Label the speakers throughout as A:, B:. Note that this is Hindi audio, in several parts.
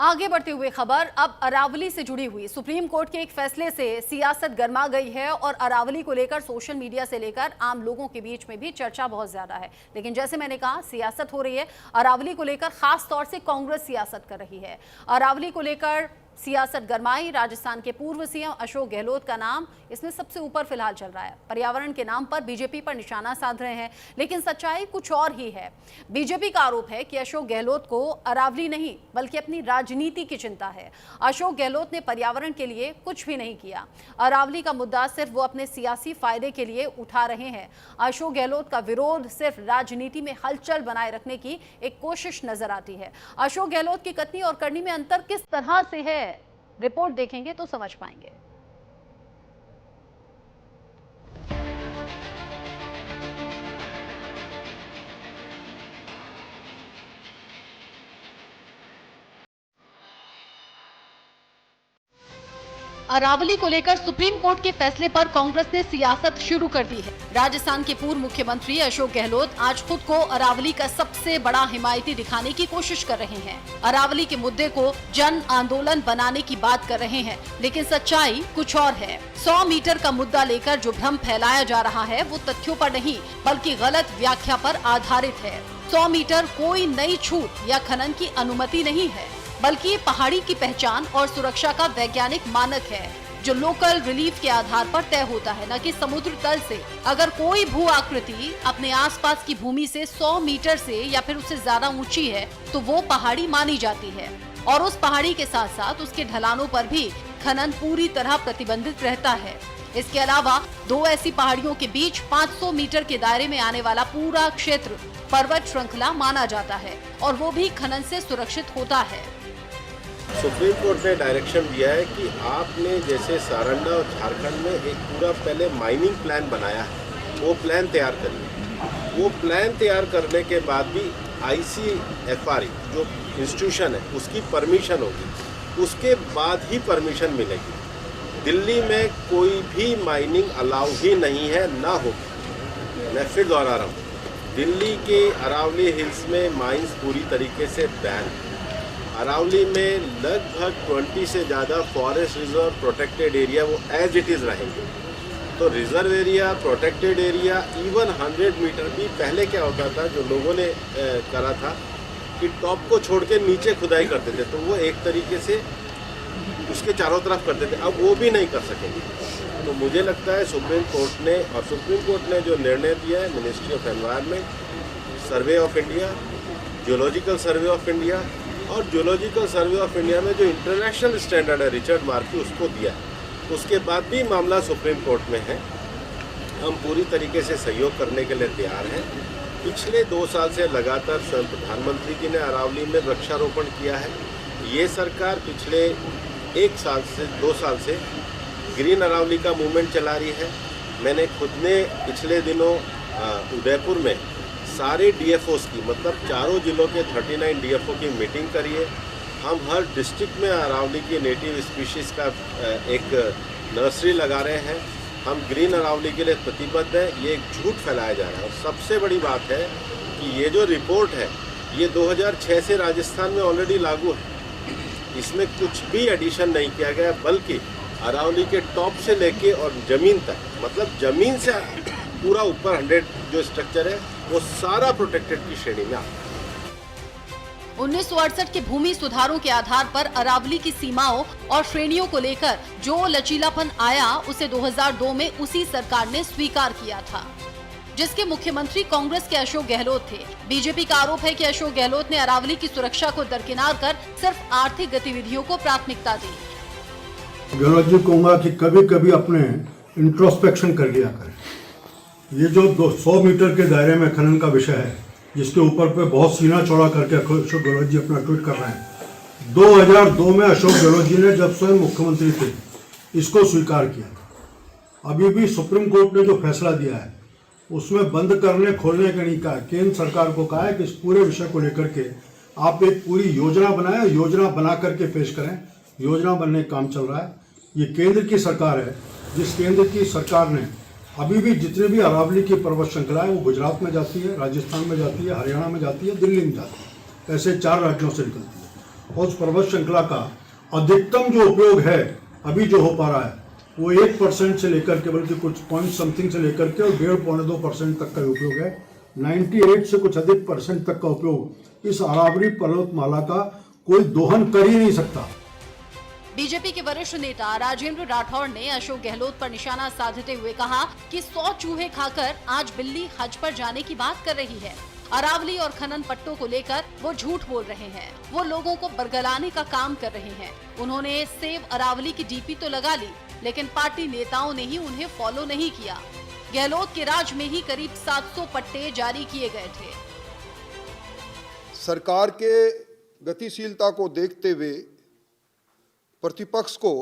A: आगे बढ़ते हुए खबर अब अरावली से जुड़ी हुई। सुप्रीम कोर्ट के एक फैसले से सियासत गर्मा गई है और अरावली को लेकर सोशल मीडिया से लेकर आम लोगों के बीच में भी चर्चा बहुत ज्यादा है। लेकिन जैसे मैंने कहा, सियासत हो रही है अरावली को लेकर, खास तौर से कांग्रेस सियासत कर रही है। अरावली को लेकर सियासत गरमाई। राजस्थान के पूर्व सीएम अशोक गहलोत का नाम इसमें सबसे ऊपर फिलहाल चल रहा है। पर्यावरण के नाम पर बीजेपी पर निशाना साध रहे हैं, लेकिन सच्चाई कुछ और ही है। बीजेपी का आरोप है कि अशोक गहलोत को अरावली नहीं बल्कि अपनी राजनीति की चिंता है। अशोक गहलोत ने पर्यावरण के लिए कुछ भी नहीं किया। अरावली का मुद्दा सिर्फ वो अपने सियासी फायदे के लिए उठा रहे हैं। अशोक गहलोत का विरोध सिर्फ राजनीति में हलचल बनाए रखने की एक कोशिश नजर आती है। अशोक गहलोत की कथनी और करनी में अंतर किस तरह से है, रिपोर्ट देखेंगे तो समझ पाएंगे। अरावली को लेकर सुप्रीम कोर्ट के फैसले पर कांग्रेस ने सियासत शुरू कर दी है। राजस्थान के पूर्व मुख्यमंत्री अशोक गहलोत आज खुद को अरावली का सबसे बड़ा हिमायती दिखाने की कोशिश कर रहे हैं। अरावली के मुद्दे को जन आंदोलन बनाने की बात कर रहे हैं, लेकिन सच्चाई कुछ और है। 100 मीटर का मुद्दा लेकर जो भ्रम फैलाया जा रहा है वो तथ्यों पर नहीं बल्कि गलत व्याख्या पर आधारित है। 100 मीटर कोई नई छूट या खनन की अनुमति नहीं है, बल्कि ये पहाड़ी की पहचान और सुरक्षा का वैज्ञानिक मानक है जो लोकल रिलीफ के आधार पर तय होता है, न कि समुद्र तल से। अगर कोई भू आकृति अपने आसपास की भूमि से 100 मीटर से या फिर उससे ज्यादा ऊंची है तो वो पहाड़ी मानी जाती है, और उस पहाड़ी के साथ साथ उसके ढलानों पर भी खनन पूरी तरह प्रतिबंधित रहता है। इसके अलावा दो ऐसी पहाड़ियों के बीच 500 मीटर के दायरे में आने वाला पूरा क्षेत्र पर्वत श्रृंखला माना जाता है, और वो भी खनन से सुरक्षित होता है।
B: सुप्रीम कोर्ट ने डायरेक्शन दिया है कि आपने जैसे सारंडा और झारखंड में एक पूरा पहले माइनिंग प्लान बनाया है, वो प्लान तैयार करिए। वो प्लान तैयार करने के बाद भी ICFR जो इंस्टीट्यूशन है उसकी परमिशन होगी, उसके बाद ही परमिशन मिलेगी। दिल्ली में कोई भी माइनिंग अलाउ ही नहीं है, ना होगी। मैं फिर दोहरा रहा हूँ, दिल्ली के अरावली हिल्स में माइंस पूरी तरीके से बैन है। अरावली में लगभग 20 से ज़्यादा फॉरेस्ट रिजर्व प्रोटेक्टेड एरिया वो एज इट इज़ रहेंगे। तो reserve area, protected area, even 100 metre भी पहले क्या होता था, जो लोगों ने करा था कि टॉप को छोड़ के नीचे खुदाई करते थे, तो वो एक तरीके से उसके चारों तरफ करते थे। अब वो भी नहीं कर सकेंगे। तो मुझे लगता है सुप्रीम कोर्ट ने जो निर्णय दिया है, ministry of environment, survey of India, geological survey of India, और जियोलॉजिकल सर्वे ऑफ इंडिया में जो इंटरनेशनल स्टैंडर्ड है रिचर्ड मार्की, उसको दिया है। उसके बाद भी मामला सुप्रीम कोर्ट में है। हम पूरी तरीके से सहयोग करने के लिए तैयार हैं। पिछले 2 साल से लगातार स्वयं प्रधानमंत्री जी ने अरावली में वृक्षारोपण किया है। ये सरकार पिछले 1 साल से 2 साल से ग्रीन अरावली का मूवमेंट चला रही है। मैंने खुद ने पिछले दिनों उदयपुर में सारे DFOs की, मतलब चारों जिलों के 39 DFO की मीटिंग करी है। हम हर डिस्ट्रिक्ट में अरावली की नेटिव स्पीशीज़ का एक नर्सरी लगा रहे हैं। हम ग्रीन अरावली के लिए प्रतिबद्ध हैं। ये एक झूठ फैलाया जा रहा है। और सबसे बड़ी बात है कि ये जो रिपोर्ट है ये 2006 से राजस्थान में ऑलरेडी लागू है। इसमें कुछ भी एडिशन नहीं किया गया, बल्कि अरावली के टॉप से लेके और ज़मीन तक, मतलब ज़मीन से पूरा ऊपर 100 जो स्ट्रक्चर है वो सारा प्रोटेक्टेड की श्रेणी में आता है।
A: 1968 के भूमि सुधारों के आधार पर अरावली की सीमाओं और श्रेणियों को लेकर जो लचीलापन आया उसे 2002 में उसी सरकार ने स्वीकार किया था, जिसके मुख्यमंत्री कांग्रेस के अशोक गहलोत थे। बीजेपी का आरोप है कि अशोक गहलोत ने अरावली की सुरक्षा को दरकिनार कर सिर्फ आर्थिक गतिविधियों को प्राथमिकता दी।
C: गहलोत जी कहूँगा कि कभी कभी अपने इंट्रोस्पेक्शन कर लिया करें। ये जो 100 मीटर के दायरे में खनन का विषय है, जिसके ऊपर पे बहुत सीना चौड़ा करके अशोक गहलोत जी अपना ट्वीट कर रहे हैं। 2002 में अशोक गहलोत जी ने जब स्वयं मुख्यमंत्री थे इसको स्वीकार किया। अभी भी सुप्रीम कोर्ट ने जो फैसला दिया है उसमें बंद करने खोलने का नहीं कहा। केंद्र सरकार को कहा है कि इस पूरे विषय को लेकर के आप एक पूरी योजना बनाएं, योजना बना करके पेश करें। योजना बनने का काम चल रहा है। ये केंद्र की सरकार है, जिस केंद्र की सरकार ने अभी भी जितने भी अरावली की पर्वत श्रृंखला है वो गुजरात में जाती है, राजस्थान में जाती है, हरियाणा में जाती है, दिल्ली में जाती है, ऐसे 4 राज्यों से निकलती है। और उस पर्वत श्रृंखला का अधिकतम जो उपयोग है अभी जो हो पा रहा है वो 1% से लेकर के, बल्कि कुछ पॉइंट समथिंग से लेकर के और 1.5-2% तक का उपयोग है। 98 से कुछ अधिक % तक का उपयोग इस अरावली पर्वतमाला का कोई दोहन कर ही नहीं सकता।
A: बीजेपी के वरिष्ठ नेता राजेंद्र राठौड़ ने अशोक गहलोत पर निशाना साधते हुए कहा कि 100 चूहे खाकर आज बिल्ली हज पर जाने की बात कर रही है। अरावली और खनन पट्टों को लेकर वो झूठ बोल रहे हैं, वो लोगों को बरगलाने का काम कर रहे हैं। उन्होंने सेव अरावली की डीपी तो लगा ली, लेकिन पार्टी नेताओं ने ही उन्हें फॉलो नहीं किया। गहलोत के राज में ही करीब 700 पट्टे जारी किए गए थे।
D: सरकार के गतिशीलता को देखते हुए प्रतिपक्ष को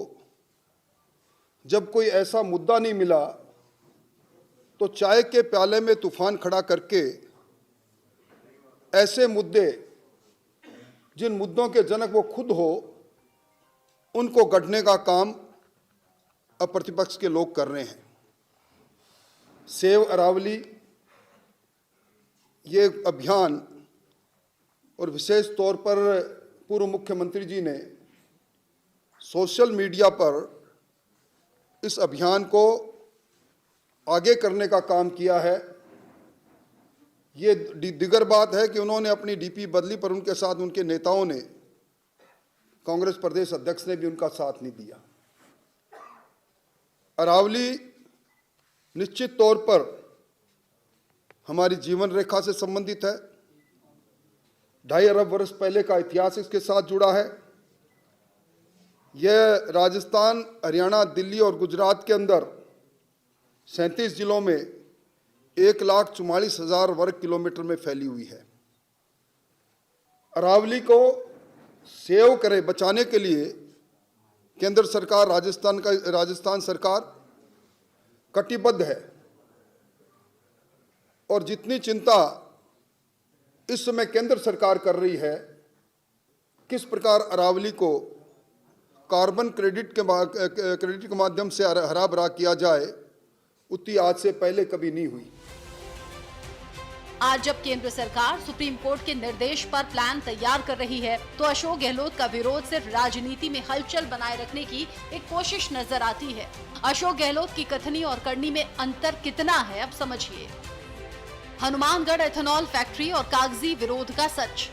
D: जब कोई ऐसा मुद्दा नहीं मिला तो चाय के प्याले में तूफान खड़ा करके ऐसे मुद्दे जिन मुद्दों के जनक वो खुद हो उनको गढ़ने का काम अब प्रतिपक्ष के लोग कर रहे हैं। सेव अरावली ये अभियान और विशेष तौर पर पूर्व मुख्यमंत्री जी ने सोशल मीडिया पर इस अभियान को आगे करने का काम किया है। ये दिगर बात है कि उन्होंने अपनी डीपी बदली, पर उनके साथ उनके नेताओं ने, कांग्रेस प्रदेश अध्यक्ष ने भी उनका साथ नहीं दिया। अरावली निश्चित तौर पर हमारी जीवन रेखा से संबंधित है। 2.5 अरब वर्ष पहले का इतिहास इसके साथ जुड़ा है। यह राजस्थान, हरियाणा, दिल्ली और गुजरात के अंदर 37 जिलों में 1,44,000 वर्ग किलोमीटर में फैली हुई है। अरावली को सेव करे, बचाने के लिए केंद्र सरकार, राजस्थान सरकार कटिबद्ध है और जितनी चिंता इस समय केंद्र सरकार कर रही है किस प्रकार अरावली को कार्बन क्रेडिट के माध्यम से हरा भरा किया जाए, उतनी आज से पहले कभी नहीं हुई।
A: आज जब केंद्र सरकार सुप्रीम कोर्ट के निर्देश पर प्लान तैयार कर रही है तो अशोक गहलोत का विरोध सिर्फ राजनीति में हलचल बनाए रखने की एक कोशिश नजर आती है। अशोक गहलोत की कथनी और करनी में अंतर कितना है, अब समझिए। हनुमानगढ़ एथेनॉल फैक्ट्री और कागजी विरोध का सच।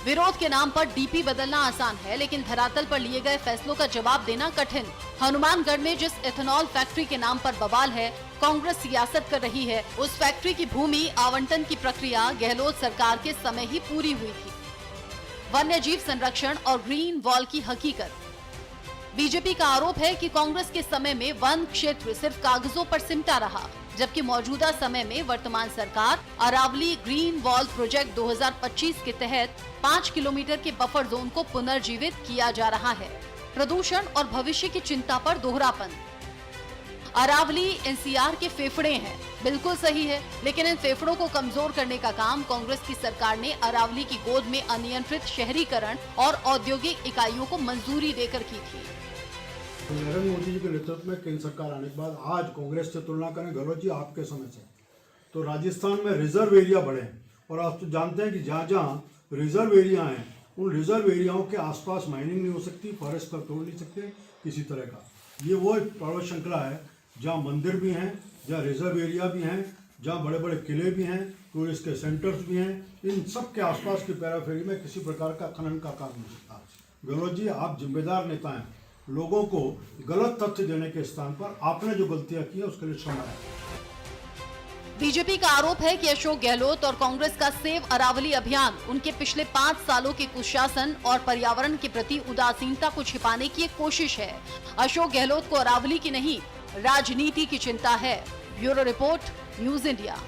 A: विरोध के नाम पर डीपी बदलना आसान है, लेकिन धरातल पर लिए गए फैसलों का जवाब देना कठिन। हनुमानगढ़ में जिस एथेनॉल फैक्ट्री के नाम पर बवाल है, कांग्रेस सियासत कर रही है। उस फैक्ट्री की भूमि आवंटन की प्रक्रिया गहलोत सरकार के समय ही पूरी हुई थी। वन्य जीव संरक्षण और ग्रीन वॉल की हकीकत। बीजेपी का आरोप है कि कांग्रेस के समय में वन क्षेत्र सिर्फ कागजों पर सिमटा रहा, जबकि मौजूदा समय में वर्तमान सरकार अरावली ग्रीन वॉल प्रोजेक्ट 2025 के तहत 5 किलोमीटर के बफर जोन को पुनर्जीवित किया जा रहा है। प्रदूषण और भविष्य की चिंता पर दोहरापन। अरावली एनसीआर के फेफड़े हैं, बिल्कुल सही है, लेकिन इन फेफड़ों को कमजोर करने का काम कांग्रेस की सरकार ने अरावली की गोद में अनियंत्रित शहरीकरण और औद्योगिक इकाइयों को मंजूरी देकर की थी।
C: नरेंद्र मोदी जी के नेतृत्व में केंद्र सरकार आने के बाद आज कांग्रेस से तुलना करें गहलोत जी आपके समय से, तो राजस्थान में रिजर्व एरिया बढ़े हैं। और आप तो जानते हैं कि जहाँ जहाँ रिजर्व एरिया हैं उन रिजर्व एरियाओं के आसपास माइनिंग नहीं हो सकती, फॉरेस्ट का तोड़ नहीं सकते किसी तरह का। ये वो एक पर्वत श्रृंखला है जहाँ मंदिर भी हैं, जहाँ रिजर्व एरिया भी हैं, जहाँ बड़े बड़े किले भी हैं, टूरिस्ट के सेंटर्स भी हैं। इन सब के आसपास की पैराफेरी में किसी प्रकार का खनन का काम नहीं सकता। गहलोत जी आप जिम्मेदार नेता हैं, लोगों को गलत तथ्य देने के स्थान पर आपने जो गलतियां की है उसके लिए क्षमा है।
A: बीजेपी का आरोप है कि अशोक गहलोत और कांग्रेस का सेव अरावली अभियान उनके पिछले 5 सालों के कुशासन और पर्यावरण के प्रति उदासीनता को छिपाने की एक कोशिश है। अशोक गहलोत को अरावली की नहीं, राजनीति की चिंता है। Bureau report, news India.